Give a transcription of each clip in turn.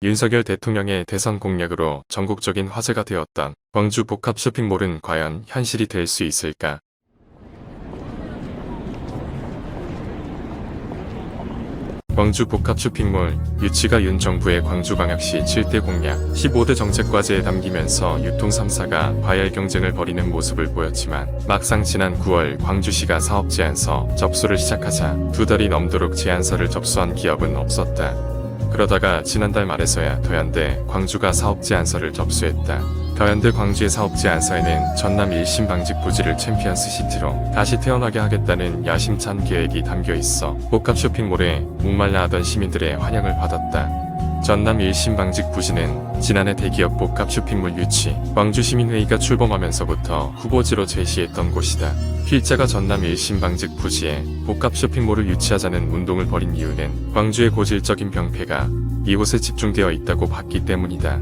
윤석열 대통령의 대선 공약으로 전국적인 화제가 되었던 광주 복합 쇼핑몰은 과연 현실이 될 수 있을까? 광주 복합 쇼핑몰 유치가 윤 정부의 광주광역시 7대 공약 15대 정책과제에 담기면서 유통 3사가 과열 경쟁을 벌이는 모습을 보였지만 막상 지난 9월 광주시가 사업 제안서 접수를 시작하자 2달이 넘도록 제안서를 접수한 기업은 없었다. 그러다가 지난달 말에서야 더현대 광주가 사업 제안서를 접수했다. 더현대 광주의 사업 제안서에는 전남 1심 방직 부지를 챔피언스 시티로 다시 태어나게 하겠다는 야심찬 계획이 담겨 있어 복합 쇼핑몰에 목말라 하던 시민들의 환영을 받았다. 전남 1심 방직 부지는 지난해 대기업 복합 쇼핑몰 유치 광주시민회의가 출범하면서부터 후보지로 제시했던 곳이다. 필자가 전남 1심 방직 부지에 복합 쇼핑몰을 유치하자는 운동을 벌인 이유는 광주의 고질적인 병폐가 이곳에 집중되어 있다고 봤기 때문이다.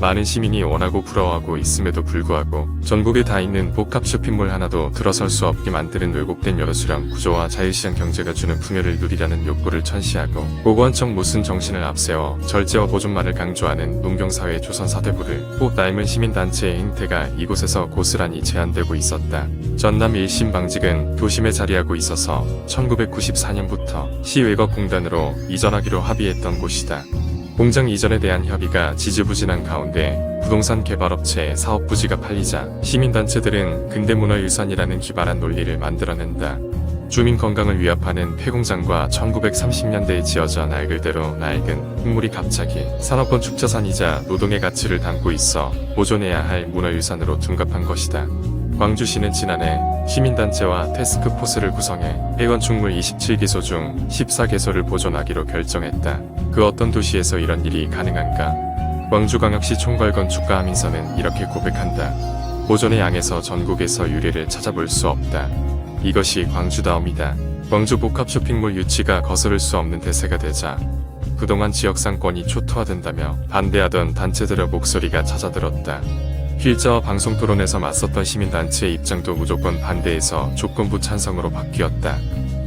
많은 시민이 원하고 부러워하고 있음에도 불구하고 전국에 다 있는 복합 쇼핑몰 하나도 들어설 수 없게 만드는 왜곡된 여러수령 구조와 자유시장 경제가 주는 풍요를 누리라는 욕구를 천시하고 고고한청 무슨 정신을 앞세워 절제와 보존만을 강조하는 농경사회 조선 사대부를 꼭 닮은 시민단체의 행태가 이곳에서 고스란히 제한되고 있었다. 전남 1심 방직은 도심에 자리하고 있어서 1994년부터 시외곽공단으로 이전하기로 합의했던 곳이다. 공장 이전에 대한 협의가 지지부진한 가운데 부동산 개발업체의 사업 부지가 팔리자 시민단체들은 근대문화유산이라는 기발한 논리를 만들어낸다. 주민 건강을 위협하는 폐공장과 1930년대에 지어져 낡을 대로 낡은 흙물이 갑자기 산업건축자산이자 노동의 가치를 담고 있어 보존해야 할 문화유산으로 둔갑한 것이다. 광주시는 지난해 시민단체와 태스크포스를 구성해 폐건축물 27개소 중 14개소를 보존하기로 결정했다. 그 어떤 도시에서 이런 일이 가능한가? 광주광역시 총괄건축가 하민서는 이렇게 고백한다. 보존의 양에서 전국에서 유례를 찾아볼 수 없다. 이것이 광주다움이다. 광주 복합 쇼핑몰 유치가 거스를 수 없는 대세가 되자 그동안 지역 상권이 초토화된다며 반대하던 단체들의 목소리가 잦아들었다. 필자와 방송 토론에서 맞섰던 시민단체의 입장도 무조건 반대에서 조건부 찬성으로 바뀌었다.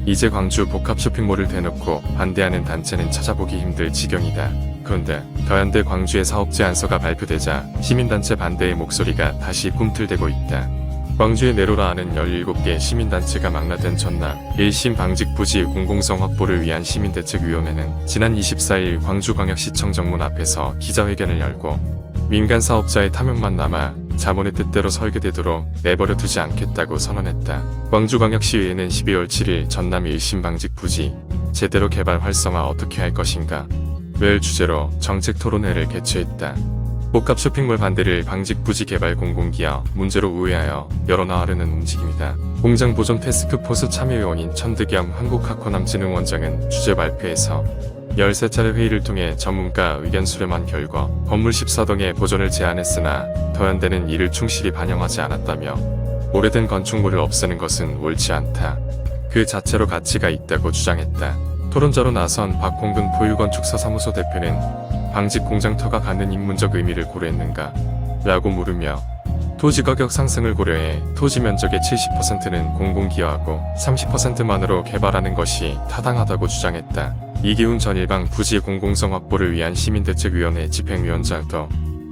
이제 광주 복합 쇼핑몰을 대놓고 반대하는 단체는 찾아보기 힘들 지경이다. 그런데 더현대 광주의 사업 제안서가 발표되자 시민단체 반대의 목소리가 다시 꿈틀대고 있다. 광주의 내로라 하는 17개 시민단체가 망라된 전남 1심 방직 부지 공공성 확보를 위한 시민대책위원회는 지난 24일 광주광역시청 정문 앞에서 기자회견을 열고 민간 사업자의 탐욕만 남아 자본의 뜻대로 설계되도록 내버려 두지 않겠다고 선언했다. 광주광역시의회는 12월 7일 전남 1심 방직 부지 제대로 개발 활성화 어떻게 할 것인가 를 주제로 정책 토론회를 개최했다. 복합 쇼핑몰 반대를 방직 부지 개발 공공기여 문제로 우회하여 열어나가려는 움직임이다. 공장 보존 태스크포스 참여위원인 천득영 한국하코남진흥원장은 주제 발표에서 13차례 회의를 통해 전문가 의견 수렴한 결과 건물 14동의 보존을 제안했으나 더현대는 이를 충실히 반영하지 않았다며 오래된 건축물을 없애는 것은 옳지 않다. 그 자체로 가치가 있다고 주장했다. 토론자로 나선 박홍근 포유건축사사무소 대표는 방직 공장 터가 갖는 인문적 의미를 고려했는가? 라고 물으며 토지 가격 상승을 고려해 토지 면적의 70%는 공공기여하고 30%만으로 개발하는 것이 타당하다고 주장했다. 이기훈 전 일방 부지 공공성 확보를 위한 시민대책위원회 집행위원장도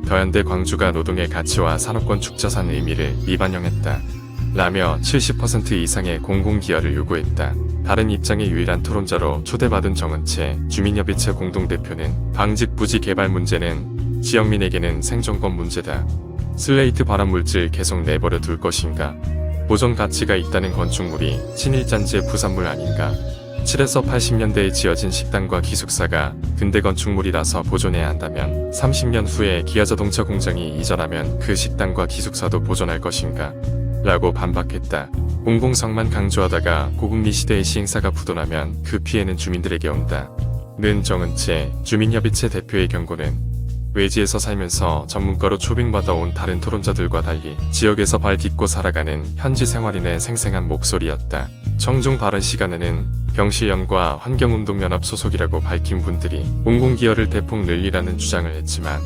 더현대 광주가 노동의 가치와 산업건축 자산의 의미를 미반영했다. 라며 70% 이상의 공공기여를 요구했다. 다른 입장의 유일한 토론자로 초대받은 정은채 주민협의체 공동대표는 방직 부지 개발 문제는 지역민에게는 생존권 문제다. 슬레이트 발암물질 계속 내버려 둘 것인가? 보존 가치가 있다는 건축물이 친일잔재 부산물 아닌가? 7에서 80년대에 지어진 식당과 기숙사가 근대 건축물이라서 보존해야 한다면 30년 후에 기아자동차 공장이 이전하면 그 식당과 기숙사도 보존할 것인가? 라고 반박했다. 공공성만 강조하다가 고금리 시대의 시행사가 부도나면 그 피해는 주민들에게 온다. 는 정은채 주민협의체 대표의 경고는 외지에서 살면서 전문가로 초빙받아온 다른 토론자들과 달리 지역에서 발 딛고 살아가는 현지 생활인의 생생한 목소리였다. 청중 발언 시간에는 병실연과 환경운동연합 소속이라고 밝힌 분들이 공공기여를 대폭 늘리라는 주장을 했지만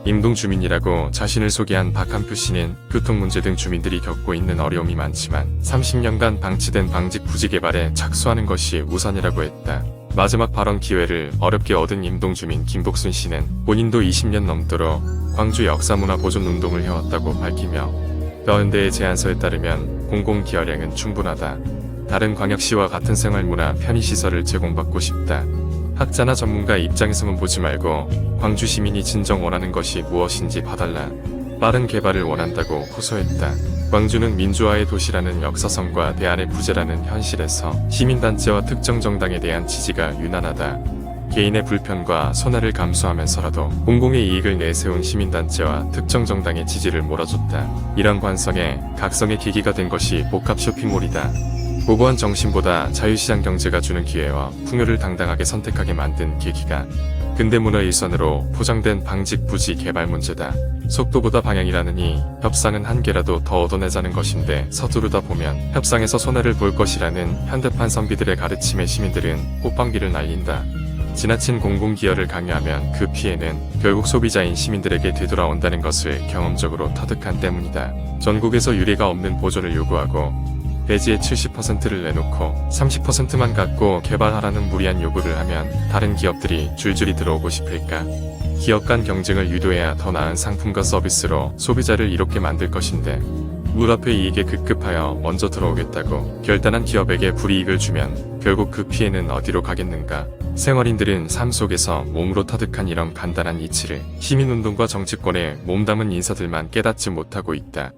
임동주민이라고 자신을 소개한 박한표 씨는 교통문제 등 주민들이 겪고 있는 어려움이 많지만 30년간 방치된 방직 부지 개발에 착수하는 것이 우선이라고 했다. 마지막 발언 기회를 어렵게 얻은 임동주민 김복순 씨는 본인도 20년 넘도록 광주 역사문화 보존 운동을 해왔다고 밝히며 가운데의 제안서에 따르면 공공기여량은 충분하다. 다른 광역시와 같은 생활문화 편의시설을 제공받고 싶다. 학자나 전문가 입장에서만 보지 말고 광주 시민이 진정 원하는 것이 무엇인지 봐달라. 빠른 개발을 원한다고 호소했다. 광주는 민주화의 도시라는 역사성과 대안의 부재라는 현실에서 시민단체와 특정 정당에 대한 지지가 유난하다. 개인의 불편과 손해를 감수하면서라도 공공의 이익을 내세운 시민단체와 특정 정당의 지지를 몰아줬다. 이런 관성에 각성의 계기가 된 것이 복합 쇼핑몰이다. 고고한 정신보다 자유시장 경제가 주는 기회와 풍요를 당당하게 선택하게 만든 계기가 근대문화 일선으로 포장된 방직 부지 개발 문제다. 속도보다 방향이라느니 협상은 한 개라도 더 얻어내자는 것인데 서두르다 보면 협상에서 손해를 볼 것이라는 현대판 선비들의 가르침에 시민들은 꽃방귀를 날린다. 지나친 공공기여를 강요하면 그 피해는 결국 소비자인 시민들에게 되돌아온다는 것을 경험적으로 터득한 때문이다. 전국에서 유례가 없는 보조를 요구하고 대지의 70%를 내놓고 30%만 갖고 개발하라는 무리한 요구를 하면 다른 기업들이 줄줄이 들어오고 싶을까? 기업 간 경쟁을 유도해야 더 나은 상품과 서비스로 소비자를 이롭게 만들 것인데 물앞의 이익에 급급하여 먼저 들어오겠다고 결단한 기업에게 불이익을 주면 결국 그 피해는 어디로 가겠는가? 생활인들은 삶 속에서 몸으로 터득한 이런 간단한 이치를 시민운동과 정치권에 몸담은 인사들만 깨닫지 못하고 있다.